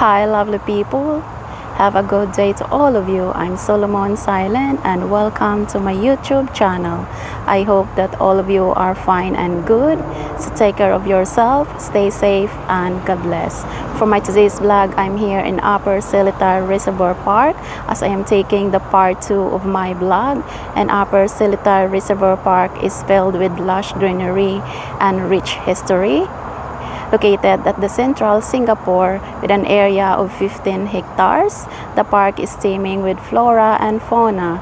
Hi lovely people, have a good day to all of you. I'm Solomon Silent and welcome to my YouTube channel. I hope that all of you are fine and good. So take care of yourself, stay safe, and God bless. For my today's vlog, I'm here in Upper Seletar Reservoir Park as I am taking the part 2 of my vlog. And Upper Seletar Reservoir Park is filled with lush greenery and rich history. Located at the central Singapore with an area of 15 hectares, the park is teeming with flora and fauna,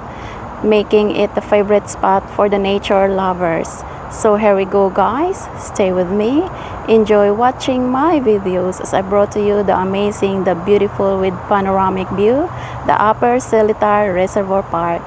making it a favorite spot for the nature lovers. So here we go guys, stay with me, enjoy watching my videos as I brought to you the amazing, the beautiful with panoramic view, the Upper Seletar Reservoir Park.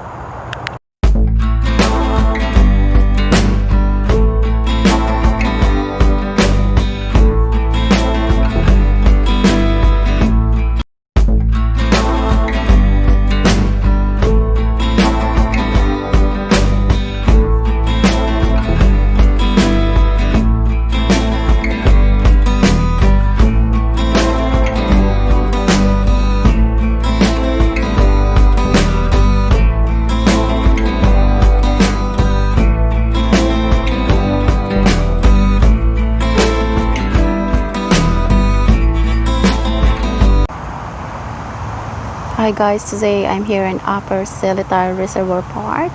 Hi guys, today I'm here in Upper Seletar Reservoir Park.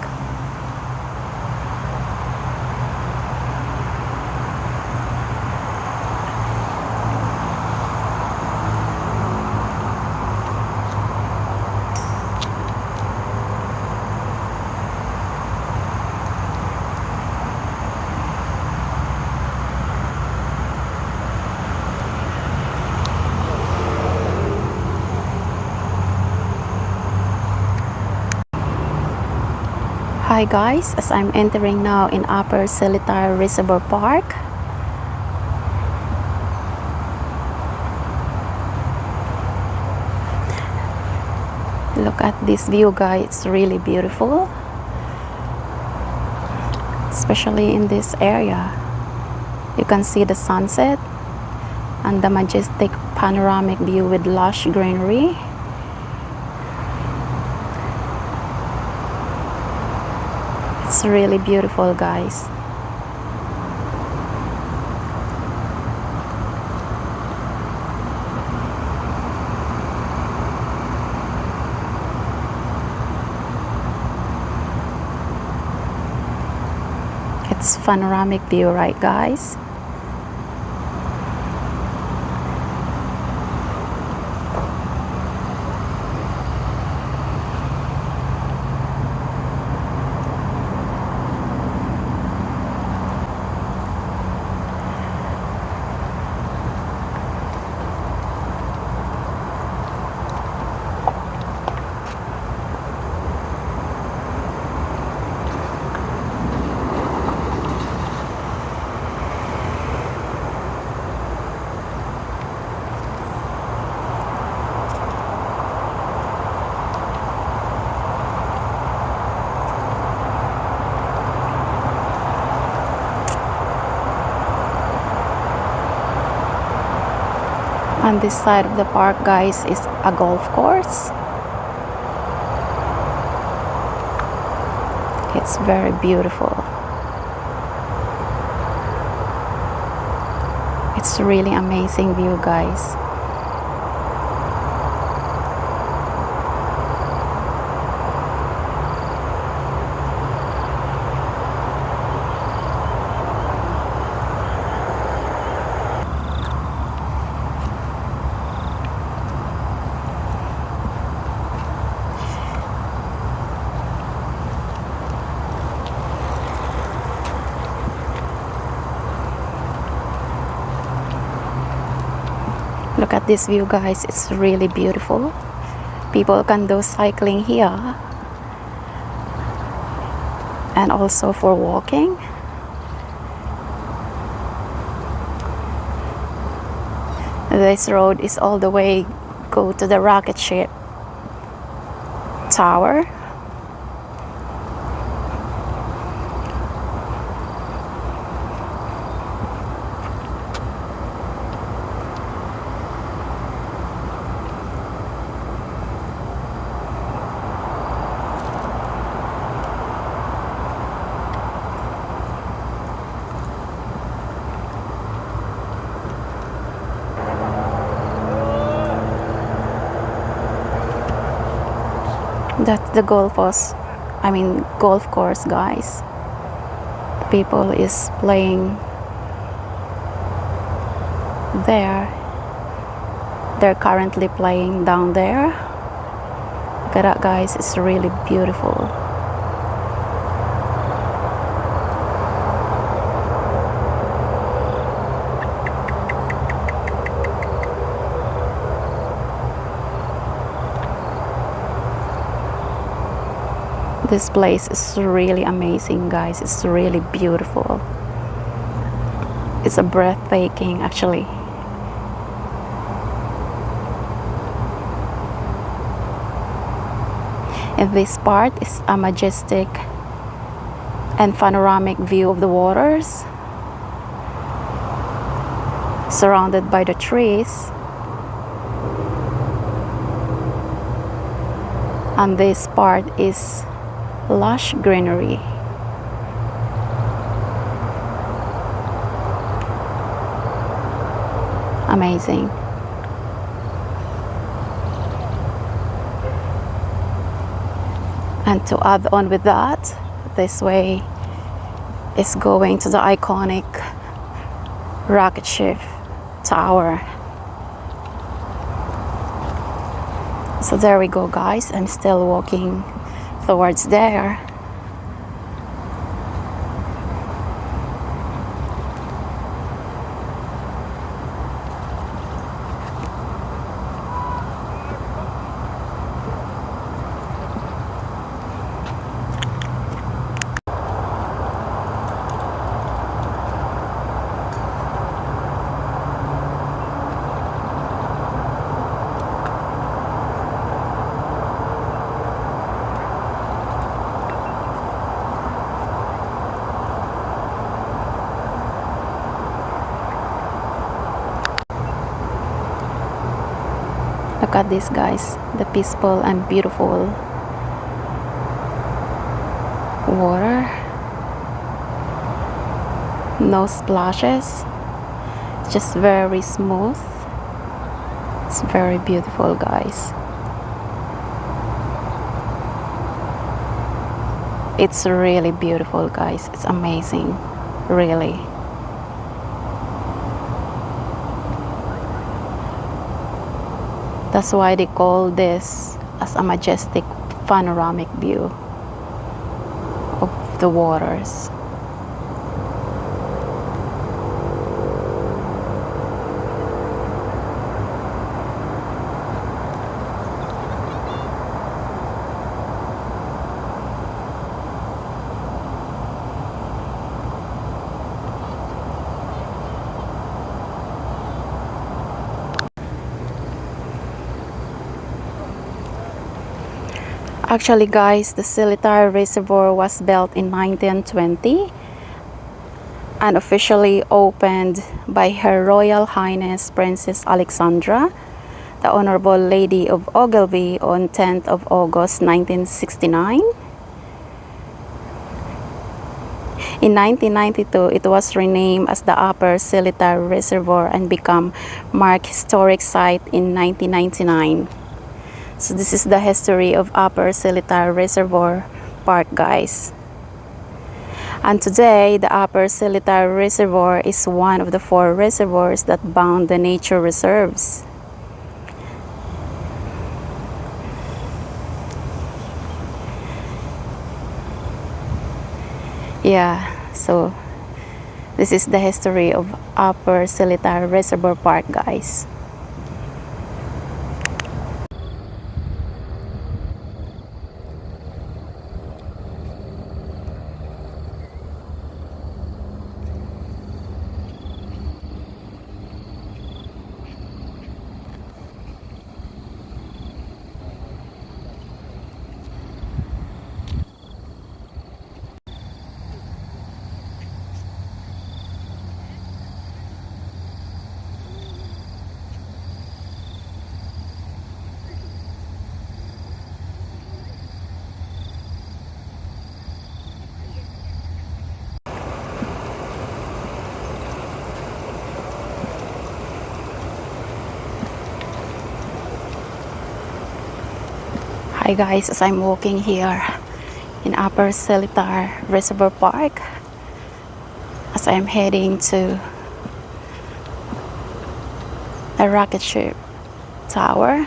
Hi guys, as I'm entering now in Upper Seletar Reservoir Park. Look at this view guys, it's really beautiful. Especially in this area. You can see the sunset and the majestic panoramic view with lush greenery. It's really beautiful guys. It's panoramic view, right guys? On this side of the park guys is a golf course. It's very beautiful. It's really amazing view guys. Look at this view, guys. It's really beautiful. People can do cycling here and also for walking. This road is all the way go to the rocket ship tower. That's the golf course, guys. The people is playing there. They're currently playing down there. Look at that, guys. It's really beautiful. This place is really amazing, guys. It's really beautiful. It's a breathtaking, actually. And this part is a majestic and panoramic view of the waters, surrounded by the trees. And this part is lush greenery. Amazing. And to add on with that, this way is going to the iconic rocket ship tower. So there we go, guys. I'm still walking towards there. Look at this, guys, the peaceful and beautiful water. No splashes, just very smooth. It's very beautiful, guys. It's really beautiful, guys. It's amazing, really. That's why they call this as a majestic panoramic view of the waters. Actually, guys, the Seletar Reservoir was built in 1920 and officially opened by Her Royal Highness Princess Alexandra, the Honorable Lady of Ogilvy, on 10th of August 1969. In 1992, it was renamed as the Upper Seletar Reservoir and became Mark Historic Site in 1999. So this is the history of Upper Seletar Reservoir Park, guys. And today, the Upper Seletar Reservoir is one of the 4 reservoirs that bound the nature reserves. Yeah, so this is the history of Upper Seletar Reservoir Park, guys. Hi guys, as I'm walking here in Upper Seletar Reservoir Park, as I'm heading to a rocket ship tower.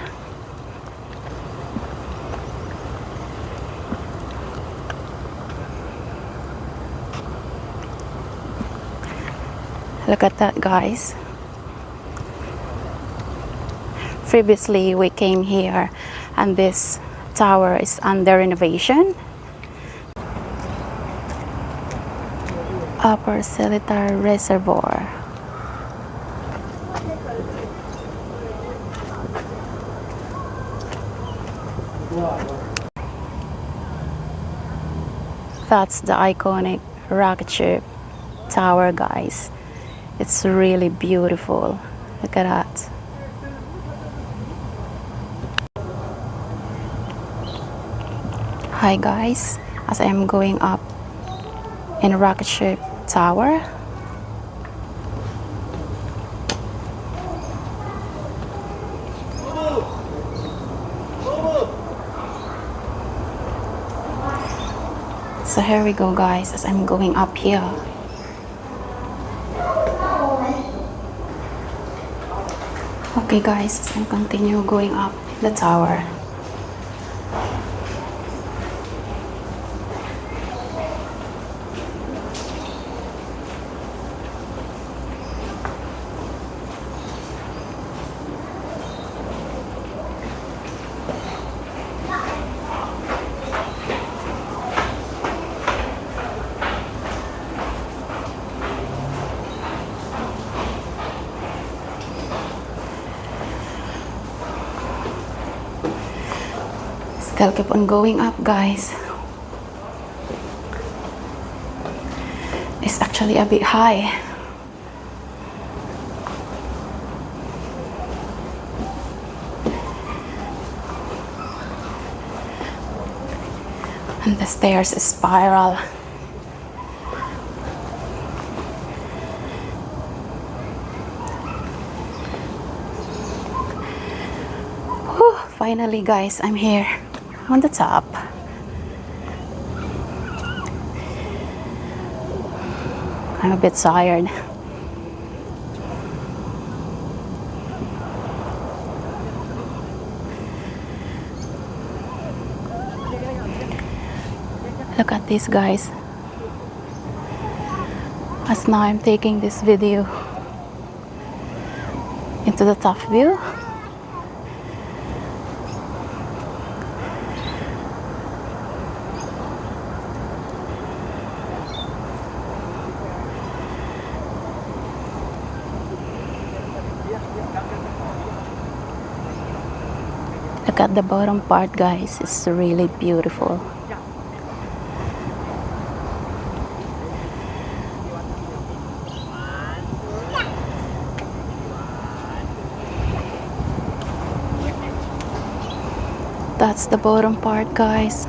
Look at that, guys. Previously we came here and this tower is under renovation. Upper Seletar Reservoir. That's the iconic rocket ship tower, guys. It's really beautiful. Look at that. Hi guys, as I am going up in a rocket ship tower. So here we go, guys, as I'm going up here. Okay guys, as I continue going up the tower. Still keep on going up, guys. It's actually a bit high. And the stairs is spiral. Whew, finally, guys, I'm here on the top. I'm a bit tired. Look at this, guys. As now I'm taking this video into the top view. Look at the bottom part, guys. It's really beautiful. That's the bottom part, guys.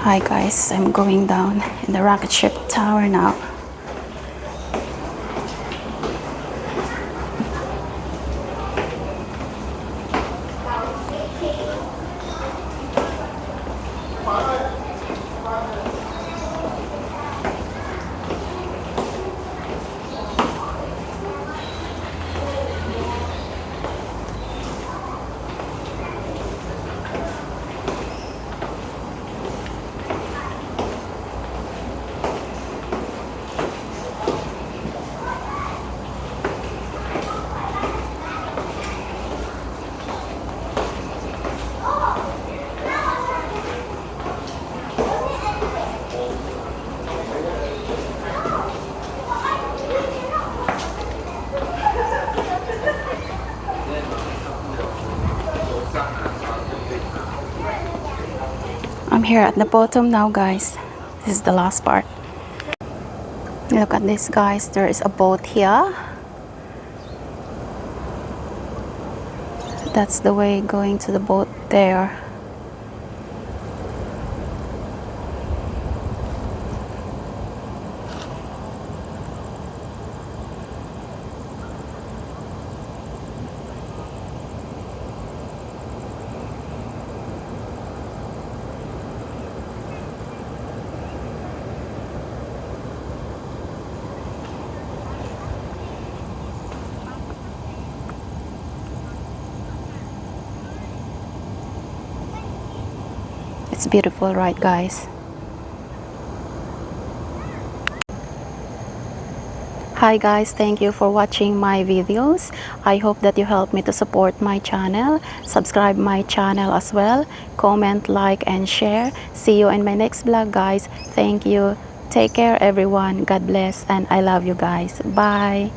Hi guys, I'm going down in the rocket ship tower now. I'm here at the bottom now guys. This is the last part. Look at this guys, there is a boat here. That's the way going to the boat there. It's beautiful, right guys? Hi guys, thank you for watching my videos. I hope that you help me to support my channel. Subscribe my channel as well. Comment, like, and share. See you in my next vlog guys. Thank you. Take care everyone. God bless and I love you guys. Bye.